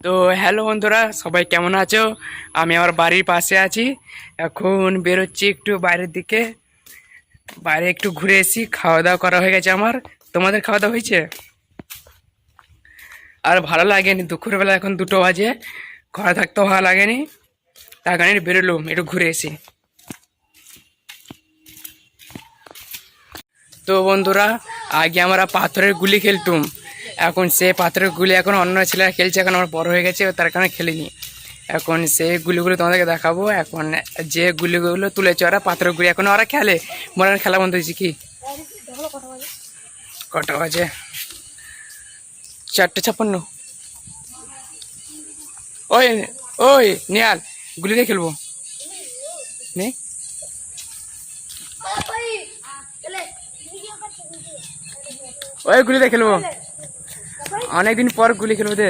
তো হ্যালো বন্ধুরা, সবাই কেমন আছো? আমি আমার বাড়ির পাশে আছি। এখন বেরোচ্ছি একটু বাইরের দিকে। বাইরে একটু ঘুরে এসি। খাওয়া দাওয়া করা হয়ে গেছে আমার। তোমাদের খাওয়া দাওয়া হয়েছে? আর ভালো লাগেনি, দুপুরবেলা এখন 2টো বাজে, ঘরে থাকতেও ভালো লাগেনি, তার কারণে বেরোলাম একটু ঘুরে এসি। তো বন্ধুরা, আগে আমরা পাথরের গুলি খেলতুম, এখন সে পাথরের গুলি এখন অন্য ছেলেরা খেলছে। এখন আমার বড় হয়ে গেছে, তার কারণে খেলিনি। এখন সেই গুলিগুলো তোমাদেরকে দেখাবো। এখন যে গুলিগুলো তুলেছে ওরা, পাথরের গুলি এখন ওরা খেলে। মনে হয় খেলা বন্ধ হয়েছে। কি কটা বাজে? 4:56। ওই ওই নিয়াল, গুলি দিয়ে খেলবো নেই? ওই গুলি দিয়ে খেলবো, অনেকদিন পর গুলি খেলবো দে।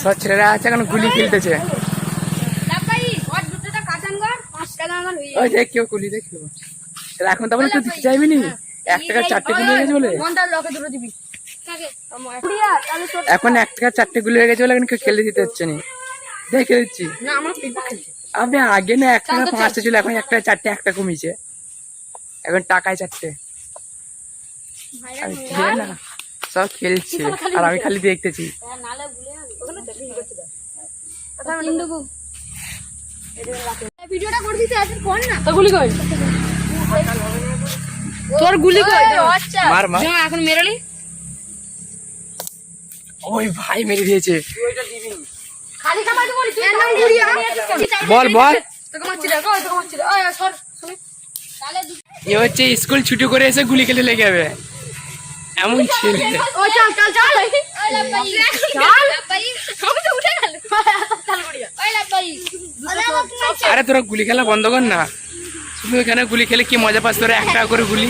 সব ছেলেরা আছে এখন গুলি খেলতেছে। ওই যে কেউ গুলি দিয়ে খেলবো। এখন তখন কেউ দিতে চাইবি নি? 1 টাকার 4টে গুলি হয়ে গেছে বলে। এখন 1 টাকার 4টে গুলি হয়ে গেছে বলে এখন কেউ খেলতে দিতে হচ্ছে না। দেখে দিচ্ছি আমি আগে না 1 টাকা 5টা ছিল, এখন 1 টাকা 4টে, 1টা কমিয়েছে। এখন টাকায় 4টে। না সব খেলছে আর আমি খালি দেখতেছি। তোর গুলি মার মার। এখন মেরালি ওই ভাই মেরে দিয়েছে। বল বল। এ হচ্ছে স্কুল ছুটি করে এসে গুলি খেলে লেগে যাবে এমন ছেলে। আরে তোরা গুলি খেলা বন্ধ কর না, শুধু এখানে গুলি খেলে কি মজা পাস তোরা? 1 টাকা করে গুলি।